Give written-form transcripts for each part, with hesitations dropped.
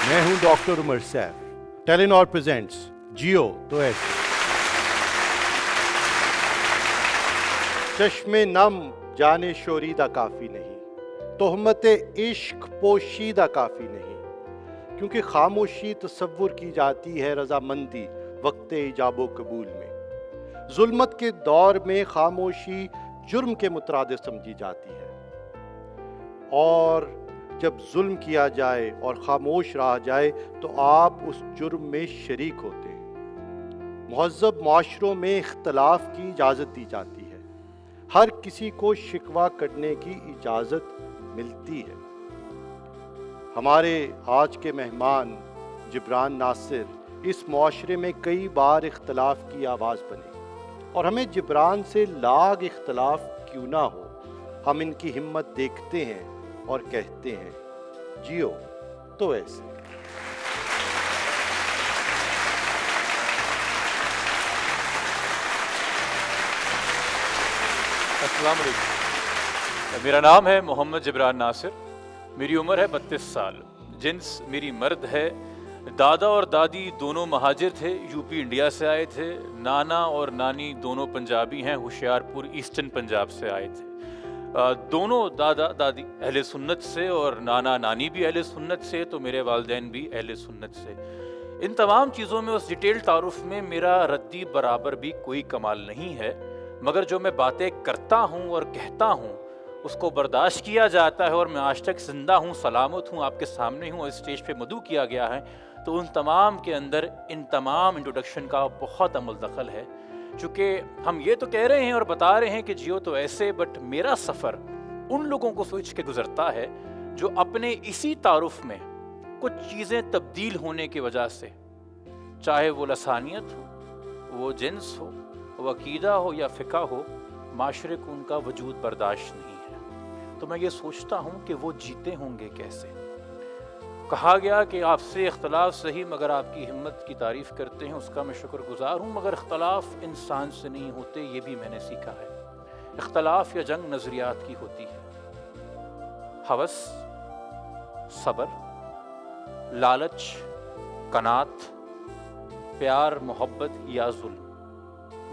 मैं हूं doctor Umar Saif. Telenor presents Geo तो ऐसे। चश्मे नम जाने शोरीदा काफ़ी नहीं, तोहमत इश्क पोशीदा काफ़ी नहीं, क्योंकि खामोशी तसव्वुर की जाती है रजामंदी वक्त इजाबो कबूल में। जुल्मत के दौर में खामोशी जुर्म के मुतरादिफ समझी जाती है, और जब जुल्म किया जाए और खामोश रहा जाए तो आप उस जुर्म में शरीक होते हैं। मुहज़्ज़ब माशरों में इख्तलाफ की इजाज़त दी जाती है, हर किसी को शिकवा करने की इजाज़त मिलती है। हमारे आज के मेहमान जिब्रान नासिर इस मुआशरे में कई बार इख्तलाफ की आवाज़ बने, और हमें जिब्रान से लाग इख्तलाफ क्यों ना हो, हम इनकी हिम्मत देखते हैं और कहते हैं जियो तो ऐसे। अस्सलाम वालेकुम। मेरा नाम है मोहम्मद जिब्रान नासिर। मेरी उम्र है 32 साल। जिन्स मेरी मर्द है। दादा और दादी दोनों महाजिर थे, यूपी इंडिया से आए थे। नाना और नानी दोनों पंजाबी हैं, होशियारपुर ईस्टर्न पंजाब से आए थे। दोनों दादा दादी अहले सुन्नत से और नाना नानी भी अहले सुन्नत से, तो मेरे वालिदैन भी अहले सुन्नत से। इन तमाम चीज़ों में, उस डिटेल तारुफ में मेरा रद्दी बराबर भी कोई कमाल नहीं है, मगर जो मैं बातें करता हूँ और कहता हूँ उसको बर्दाश्त किया जाता है, और मैं आज तक जिंदा हूँ, सलामत हूँ, आपके सामने हूँ, और स्टेज पे मदऊ किया गया है। तो उन तमाम के अंदर इन तमाम इंट्रोडक्शन का बहुत अमल दखल है। चूँकि हम ये तो कह रहे हैं और बता रहे हैं कि जियो तो ऐसे, बट मेरा सफ़र उन लोगों को सोच के गुजरता है जो अपने इसी तारुफ में कुछ चीज़ें तब्दील होने की वजह से, चाहे वो लसानियत हो, वो जिन्स हो, वो अकीदा हो या फ़िक़ा हो, माशरे को उनका वजूद बर्दाश्त नहीं है। तो मैं ये सोचता हूँ कि वो जीते होंगे कैसे। कहा गया कि आपसे इख्तलाफ सही मगर आपकी हिम्मत की तारीफ़ करते हैं, उसका मैं शुक्रगुज़ार हूँ, मगर इख्तलाफ इंसान से नहीं होते, ये भी मैंने सीखा है। इख्तलाफ या जंग नज़रियात की होती है। हवस, सब्र, लालच, कनात, प्यार, मोहब्बत या जुल्म,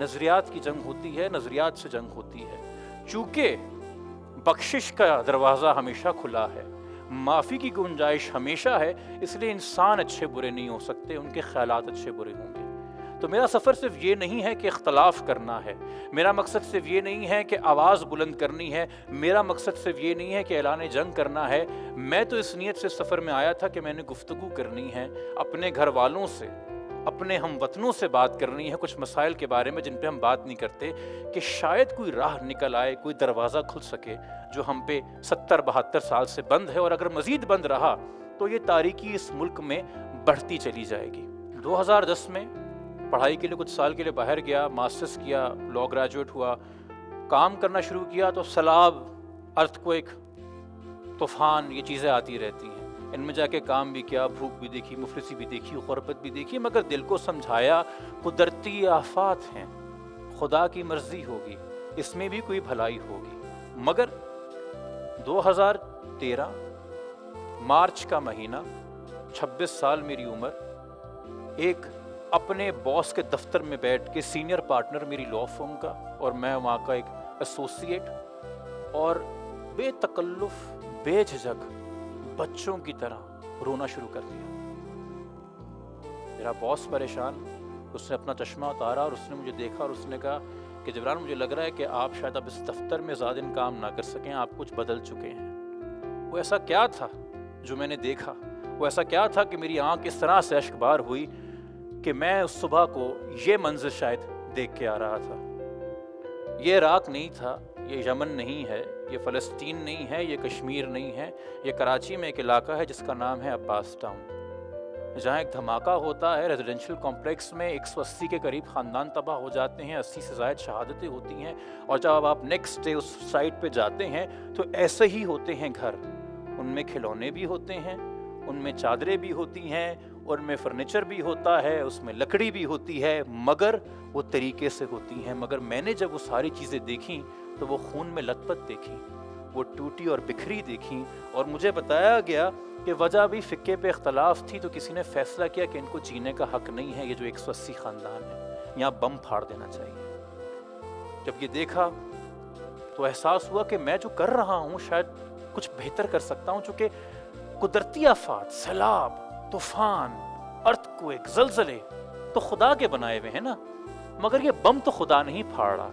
नज़रियात की जंग होती है, नज़रियात से जंग होती है। चूँकि बख्शिश का दरवाज़ा हमेशा खुला है, माफ़ी की गुंजाइश हमेशा है, इसलिए इंसान अच्छे बुरे नहीं हो सकते, उनके ख्यालात अच्छे बुरे होंगे। तो मेरा सफ़र सिर्फ ये नहीं है कि इख्तलाफ करना है, मेरा मकसद सिर्फ ये नहीं है कि आवाज़ बुलंद करनी है, मेरा मकसद सिर्फ ये नहीं है कि ऐलान जंग करना है। मैं तो इस नीयत से सफ़र में आया था कि मैंने गुफ्तगू करनी है, अपने घर वालों से, अपने हम वतनों से बात करनी है कुछ मसाइल के बारे में जिन पे हम बात नहीं करते, कि शायद कोई राह निकल आए, कोई दरवाज़ा खुल सके जो हम पे 70-72 साल से बंद है, और अगर मज़ीद बंद रहा तो ये तारीकी इस मुल्क में बढ़ती चली जाएगी। 2010 में पढ़ाई के लिए कुछ साल के लिए बाहर गया, मास्टर्स किया, लॉ ग्रेजुएट हुआ, काम करना शुरू किया तो सैलाब, अर्थक्वेक, तूफ़ान, ये चीज़ें आती रहती हैं। इनमें जाके काम भी किया, भूख भी देखी, मुफलिसी भी देखी, ग़ुरबत भी देखी, मगर दिल को समझाया कुदरती आफात हैं, खुदा की मर्ज़ी होगी, इसमें भी कोई भलाई होगी। मगर 2013 मार्च का महीना, 26 साल मेरी उम्र, एक अपने बॉस के दफ्तर में बैठ के, सीनियर पार्टनर मेरी लॉ फर्म का और मैं वहाँ का एक एसोसिएट, और बेतकल्लुफ़ बेझिझक बच्चों की तरह रोना शुरू कर दिया। मेरा बॉस परेशान, उसने अपना चश्मा उतारा और उसने मुझे देखा और उसने कहा कि जिब्रान, मुझे लग रहा है कि आप शायद अब इस दफ्तर में ज़्यादा दिन काम ना कर सकें, आप कुछ बदल चुके हैं। वो ऐसा क्या था जो मैंने देखा, वो ऐसा क्या था कि मेरी आँख इस तरह से अश्कबार हुई कि मैं उस सुबह को ये मंजर शायद देख के आ रहा था। ये इराक़ नहीं था, ये यमन नहीं है, ये फ़लस्तीन नहीं है, ये कश्मीर नहीं है, ये कराची में एक इलाका है जिसका नाम है अब्बास टाउन, जहाँ एक धमाका होता है। रेजिडेंशियल कॉम्प्लेक्स में 180 के करीब ख़ानदान तबाह हो जाते हैं, 80 से ज़ायद शहादतें होती हैं, और जब आप नेक्स्ट डे उस साइट पे जाते हैं तो ऐसे ही होते हैं घर। उनमें खिलौने भी होते हैं, उनमें चादरें भी होती हैं, उनमें फर्नीचर भी होता है, उसमें लकड़ी भी होती है, मगर वो तरीके से होती हैं। मगर मैंने जब वो सारी चीज़ें देखी तो वो खून में लथपथ देखी, وہ ٹوٹی اور بکھری دیکھیں اور مجھے بتایا گیا کہ وجہ بھی فقہ پہ اختلاف تھی، تو کسی نے فیصلہ کیا کہ ان کو جینے کا حق نہیں ہے، یہ جو 180 خاندان ہے یہاں بم پھاڑ دینا چاہیے۔ جب یہ دیکھا تو احساس ہوا کہ میں جو کر رہا ہوں شاید کچھ بہتر کر سکتا ہوں، چونکہ قدرتی آفات، سیلاب، طوفان، ارتھکویک، زلزلے تو خدا کے بنائے ہوئے ہیں نا، مگر یہ بم تو خدا نہیں پھاڑ رہا،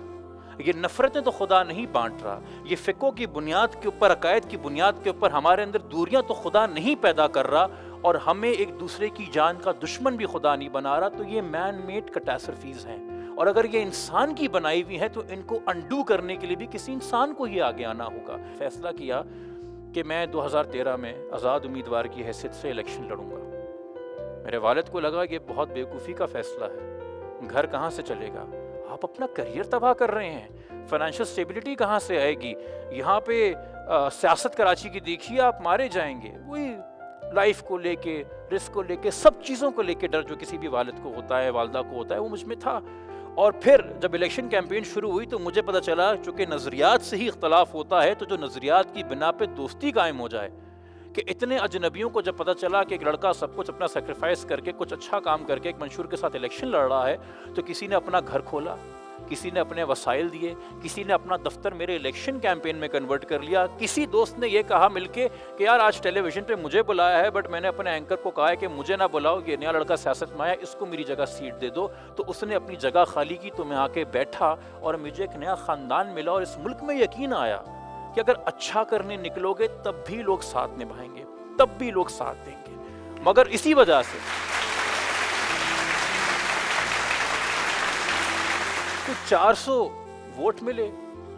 یہ نفرتیں تو خدا نہیں بانٹ رہا، یہ فقوں کی بنیاد کے اوپر، عقائد کی بنیاد کے اوپر ہمارے اندر دوریاں تو خدا نہیں پیدا کر رہا، اور ہمیں ایک دوسرے کی جان کا دشمن بھی خدا نہیں بنا رہا۔ تو یہ مین میڈ کیٹاسٹرفیز ہیں، اور اگر یہ انسان کی بنائی ہوئی ہیں تو ان کو انڈو کرنے کے لیے بھی کسی انسان کو ہی آگے آنا ہوگا۔ فیصلہ کیا کہ میں 2013 میں آزاد امیدوار کی حیثیت سے الیکشن لڑوں گا۔ میرے والد کو لگا یہ بہت بیوقوفی کا فیصلہ ہے، گھر کہاں سے چلے گا، آپ اپنا کریئر تباہ کر رہے ہیں، فائنینشیل سٹیبلٹی کہاں سے آئے گی، یہاں پہ سیاست کراچی کی دیکھیے آپ مارے جائیں گے۔ وہی لائف کو لے کے، رسک کو لے کے، سب چیزوں کو لے کے ڈر جو کسی بھی والد کو ہوتا ہے، والدہ کو ہوتا ہے، وہ مجھ میں تھا۔ اور پھر جب الیکشن کیمپین شروع ہوئی تو مجھے پتہ چلا چونکہ نظریات سے ہی اختلاف ہوتا ہے، تو جو نظریات کی بنا پہ دوستی قائم ہو جائے، کہ اتنے اجنبیوں کو جب پتہ چلا کہ ایک لڑکا سب کچھ اپنا سیکریفائس کر کے، کچھ اچھا کام کر کے ایک منشور کے ساتھ الیکشن لڑ رہا ہے، تو کسی نے اپنا گھر کھولا، کسی نے اپنے وسائل دیے، کسی نے اپنا دفتر میرے الیکشن کیمپین میں کنورٹ کر لیا۔ کسی دوست نے یہ کہا مل کے کہ یار آج ٹیلی ویژن پہ مجھے بلایا ہے، بٹ میں نے اپنے اینکر کو کہا ہے کہ مجھے نہ بلاؤ، یہ نیا لڑکا سیاست میں آیا، اس کو میری جگہ سیٹ دے دو۔ تو اس نے اپنی جگہ خالی کی، تو میں آ کے بیٹھا اور مجھے ایک نیا خاندان ملا، اور اس ملک میں یقین آیا کہ اگر اچھا کرنے نکلو گے تب بھی لوگ ساتھ نبھائیں گے، تب بھی لوگ ساتھ دیں گے۔ مگر اسی وجہ سے کوئی 400 ووٹ ملے،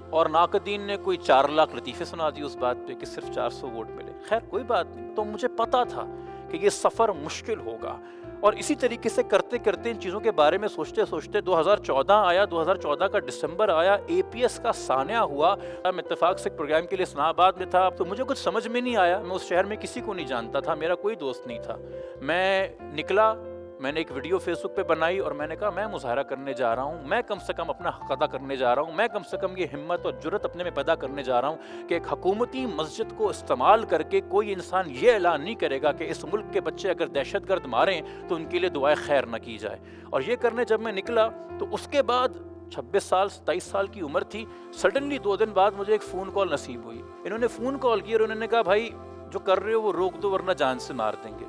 اور ناقدین نے کوئی 4 لاکھ لطیفے سنا دی اس بات پہ کہ صرف 400 ووٹ ملے۔ خیر کوئی بات نہیں، تو مجھے پتا تھا کہ یہ سفر مشکل ہوگا، اور اسی طریقے سے کرتے کرتے ان چیزوں کے بارے میں سوچتے سوچتے 2014 آیا، 2014 کا دسمبر آیا، اے پی ایس کا سانحہ ہوا۔ میں اتفاق سے ایک پروگرام کے لیے اسلام آباد میں تھا، تو مجھے کچھ سمجھ میں نہیں آیا، میں اس شہر میں کسی کو نہیں جانتا تھا، میرا کوئی دوست نہیں تھا۔ میں نکلا، میں نے ایک ویڈیو فیس بک پہ بنائی اور میں نے کہا میں مظاہرہ کرنے جا رہا ہوں، میں کم سے کم اپنا حق ادا کرنے جا رہا ہوں، میں کم سے کم یہ ہمت اور جرأت اپنے میں پیدا کرنے جا رہا ہوں کہ ایک حکومتی مسجد کو استعمال کر کے کوئی انسان یہ اعلان نہیں کرے گا کہ اس ملک کے بچے اگر دہشت گرد ماریں تو ان کے لیے دعائے خیر نہ کی جائے۔ اور یہ کرنے جب میں نکلا تو اس کے بعد 26 سال 27 سال کی عمر تھی، سڈنلی 2 دن بعد مجھے ایک فون کال نصیب ہوئی۔ انہوں نے فون کال کی اور انہوں نے کہا بھائی جو کر رہے ہو وہ روک دو ورنہ جان سے مار دیں گے۔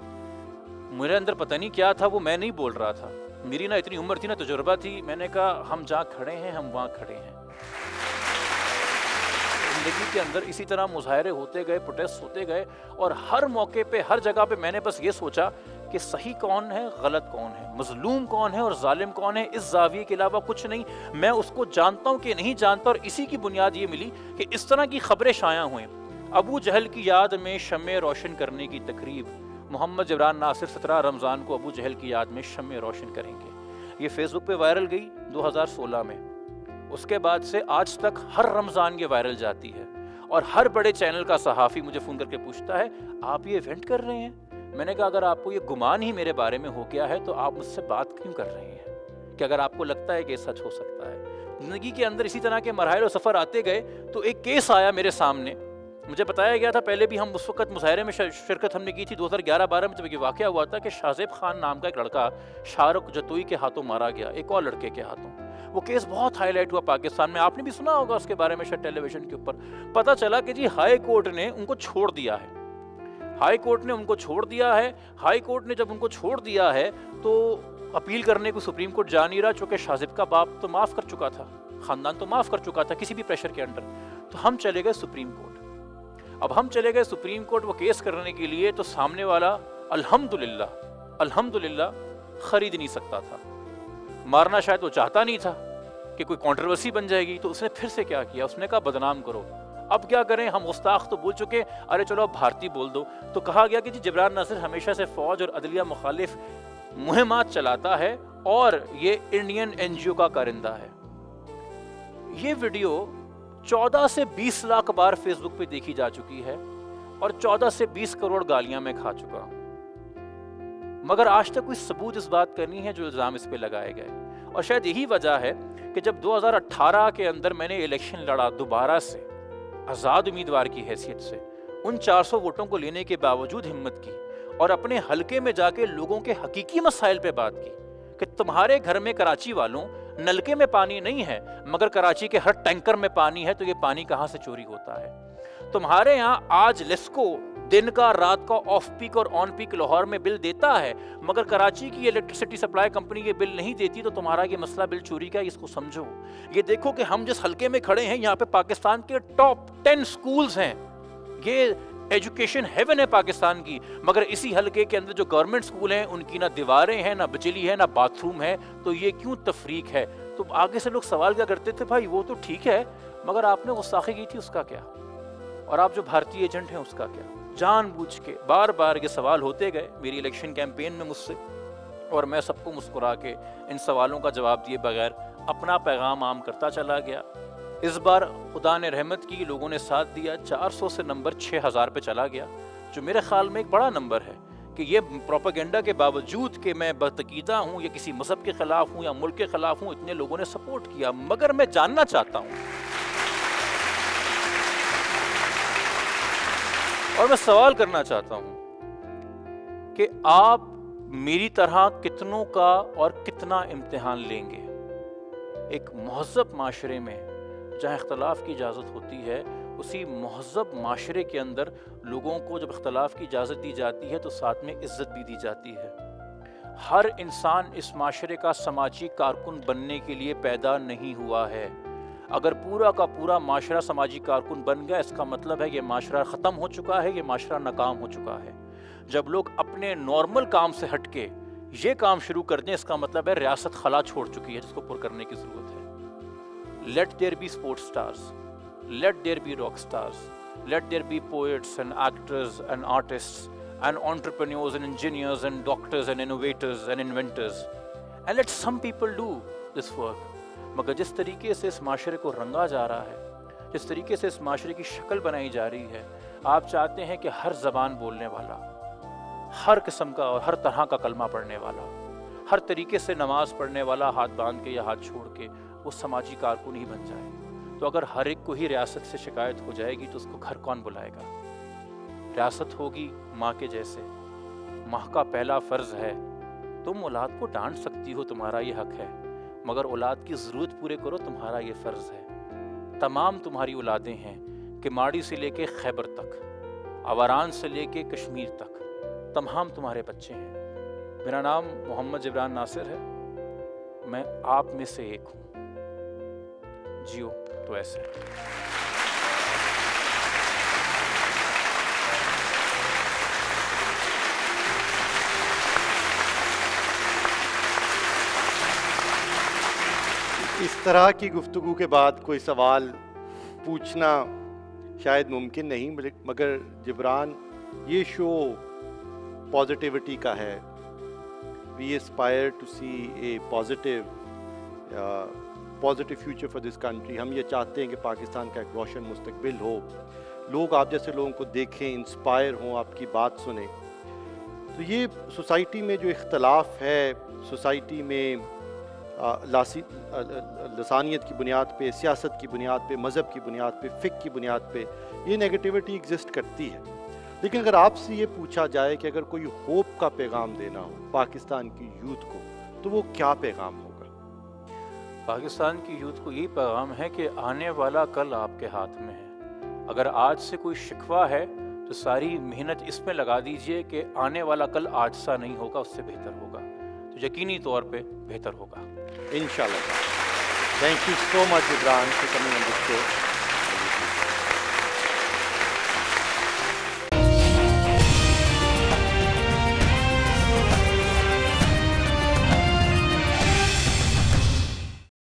میرے اندر پتہ نہیں کیا تھا، وہ میں نہیں بول رہا تھا، میری نہ اتنی عمر تھی نہ تجربہ تھی۔ میں نے کہا ہم جہاں کھڑے ہیں ہم وہاں کھڑے ہیں۔ زندگی کے اندر اسی طرح مظاہرے ہوتے گئے، پروٹیسٹ ہوتے گئے، اور ہر موقع پہ ہر جگہ پہ میں نے بس یہ سوچا کہ صحیح کون ہے، غلط کون ہے، مظلوم کون ہے اور ظالم کون ہے، اس زاویے کے علاوہ کچھ نہیں۔ میں اس کو جانتا ہوں کہ نہیں جانتا، اور اسی کی بنیاد یہ ملی کہ اس طرح کی خبریں شائع ہوئیں۔ ابو جہل کی یاد میں شمع روشن کرنے کی تقریب، محمد جبران ناصر 17 رمضان کو ابو جہل کی یاد میں شمع روشن کریں گے۔ یہ فیس بک پہ وائرل گئی 2016 میں، اس کے بعد سے آج تک ہر رمضان یہ وائرل جاتی ہے، اور ہر بڑے چینل کا صحافی مجھے فون کر کے پوچھتا ہے آپ یہ ایونٹ کر رہے ہیں؟ میں نے کہا اگر آپ کو یہ گمان ہی میرے بارے میں ہو گیا ہے تو آپ مجھ سے بات کیوں کر رہے ہیں، کہ اگر آپ کو لگتا ہے کہ یہ سچ ہو سکتا ہے۔ زندگی کے اندر اسی طرح کے مراحل و سفر آتے گئے، تو ایک کیس آیا میرے سامنے، مجھے بتایا گیا تھا پہلے بھی، ہم اس وقت مظاہرے میں شرکت ہم نے کی تھی 2011-12 میں، جب یہ واقعہ ہوا تھا کہ شاہزیب خان نام کا ایک لڑکا شاہ رخ جتوئی کے ہاتھوں مارا گیا، ایک اور لڑکے کے ہاتھوں۔ وہ کیس بہت ہائی لائٹ ہوا پاکستان میں، آپ نے بھی سنا ہوگا اس کے بارے میں شاید ٹیلی ویژن کے اوپر۔ پتہ چلا کہ جی ہائی کورٹ نے ان کو چھوڑ دیا ہے، ہائی کورٹ نے ان کو چھوڑ دیا ہے۔ ہائی کورٹ نے جب ان کو چھوڑ دیا ہے تو اپیل کرنے کو سپریم کورٹ جا نہیں رہا، چونکہ شاہزیب کا باپ تو معاف کر چکا تھا، خاندان تو معاف کر چکا تھا کسی بھی پریشر کے انڈر۔ تو ہم چلے گئے سپریم کورٹ۔ اب ہم چلے گئے سپریم کورٹ وہ کیس کرنے کے لیے، تو سامنے والا الحمدللہ خرید نہیں سکتا تھا، مارنا شاید وہ چاہتا نہیں تھا کہ کوئی کنٹروورسی بن جائے گی، تو اس نے پھر سے کیا کیا، اس نے کہا بدنام کرو۔ اب کیا کریں، ہم گستاخ تو بول چکے، ارے چلو اب بھارتی بول دو۔ تو کہا گیا کہ جی جبران ناصر ہمیشہ سے فوج اور عدلیہ مخالف مہمات چلاتا ہے اور یہ انڈین NGO کا کارندہ ہے۔ یہ ویڈیو 14 سے 20 لاکھ بار فیس بک پہ دیکھی جا چکی ہے، اور 14 سے 20 کروڑ گالیاں میں کھا چکا ہوں، مگر آج تک کوئی ثبوت اس بات کا نہیں ہے جو الزام اس پہ لگائے گئے۔ اور شاید یہی وجہ ہے کہ جب 2018 کے اندر میں نے الیکشن لڑا دوبارہ سے आज़ाद उम्मीदवार की हैसियत से उन 400 वोटों को लेने के बावजूद हिम्मत की और अपने हलके में जाके लोगों के हकीकी मसाइल पे बात की कि तुम्हारे घर में कराची वालों नलके में पानी नहीं है मगर कराची के हर टैंकर में पानी है, तो ये पानी कहाँ से चोरी होता है? तुम्हारे यहाँ आज लेस्को दिन का रात का ऑफ पीक और ऑन पीक लाहौर में बिल देता है मगर कराची की इलेक्ट्रिसिटी सप्लाई कंपनी ये बिल नहीं देती, तो तुम्हारा ये मसला बिल चोरी का, इसको समझो। ये देखो कि हम जिस हलके में खड़े हैं यहाँ पे पाकिस्तान के टॉप 10 स्कूल्स हैं, ये एजुकेशन हेवन है पाकिस्तान की, मगर इसी हलके के अंदर जो गवर्नमेंट स्कूल हैं उनकी ना दीवारें हैं, ना बिजली है, ना बाथरूम है, तो ये क्यों तफरीक है? तो आगे से लोग सवाल क्या करते थे, भाई वो तो ठीक है मगर आपने गुस्ताखी की थी उसका क्या, और आप जो भारतीय एजेंट हैं उसका क्या? जानबूझ के बार बार ये सवाल होते गए मेरी इलेक्शन कैंपेन में मुझसे, और मैं सबको मुस्कुरा के इन सवालों का जवाब दिए बगैर अपना पैगाम आम करता चला गया। इस बार खुदा ने रहमत की, लोगों ने साथ दिया, 400 से नंबर 6000 पे चला गया, जो मेरे ख्याल में एक बड़ा नंबर है कि ये प्रोपेगेंडा के बावजूद कि मैं बतकीदा हूँ या किसी मजहब के खिलाफ हूँ या मुल्क के खिलाफ हूँ, इतने लोगों ने सपोर्ट किया। मगर मैं जानना चाहता हूँ और मैं सवाल करना चाहता हूँ कि आप मेरी तरह कितनों का और कितना इम्तिहान लेंगे? एक महज़ब माशरे में जहाँ इख्तलाफ की इजाज़त होती है, उसी महज़ब माशरे के अंदर लोगों को जब इख्तलाफ की इजाज़त दी जाती है तो साथ में इज़्ज़त भी दी जाती है। हर इंसान इस माशरे का समाजी कारकुन बनने के लिए पैदा नहीं हुआ है। अगर पूरा का पूरा माशरा समाजी कारकुन बन गया, इसका मतलब है ये माशरा ख़त्म हो चुका है, ये माशरा नाकाम हो चुका है। जब लोग अपने नॉर्मल काम से हट के ये काम शुरू कर दें, इसका मतलब है रियासत खला छोड़ चुकी है, जिसको पुर करने की ज़रूरत है। Let there be sports stars, let there be rock stars, let there be poets and actors and artists and entrepreneurs and engineers and doctors and innovators and inventors, and let some people do this work. मगर जिस तरीके से इस माशरे को रंगा जा रहा है, जिस तरीके से इस माशरे की शक्ल बनाई जा रही है, आप चाहते हैं कि हर ज़बान बोलने वाला, हर किस्म का और हर तरह का कलमा पढ़ने वाला, हर तरीके से नमाज पढ़ने वाला हाथ बांध के या हाथ छोड़ के वो समाजी कारकुन ही बन जाए। तो अगर हर एक को ही रियासत से शिकायत हो जाएगी तो उसको घर कौन बुलाएगा? रियासत होगी माँ के जैसे, माँ का पहला फ़र्ज़ है, तुम औलाद को डांट सकती हो, तुम्हारा ये हक है, मगर औलाद की ज़रूरत पूरे करो, तुम्हारा ये फ़र्ज़ है। तमाम तुम्हारी औलादें हैं कि माड़ी से लेके खैबर तक, आवारान से लेके कश्मीर तक, तमाम तुम्हारे बच्चे हैं। मेरा नाम मोहम्मद जिब्रान नासिर है, मैं आप में से एक हूँ। जियो तो ऐसे। इस तरह की गुफ्तगू के बाद कोई सवाल पूछना शायद मुमकिन नहीं, मगर जिब्रान, ये शो पॉजिटिविटी का है। We aspire to see a positive future for this country. हम ये चाहते हैं कि पाकिस्तान का एक रोशन मुस्तकबिल हो, लोग आप जैसे लोगों को देखें, इंस्पायर हों, आपकी बात सुने। तो ये सोसाइटी में जो इख्तलाफ है, सोसाइटी में लसानियत की बुनियाद पे, सियासत की बुनियाद पे, मज़हब की बुनियाद पे, फ़िक़्ह की बुनियाद पे ये नेगेटिविटी एग्जिस्ट करती है। लेकिन अगर आपसे ये पूछा जाए कि अगर कोई होप का पैगाम देना हो पाकिस्तान की यूथ को, तो वो क्या पैगाम होगा? पाकिस्तान की यूथ को यही पैगाम है कि आने वाला कल आपके हाथ में है। अगर आज से कोई शिकवा है तो सारी मेहनत इसमें लगा दीजिए कि आने वाला कल आज सा नहीं होगा, उससे बेहतर होगा, तो यकीनी तौर पे बेहतर होगा इंशाल्लाह। Thank you so much, Jibraan, for coming on this show.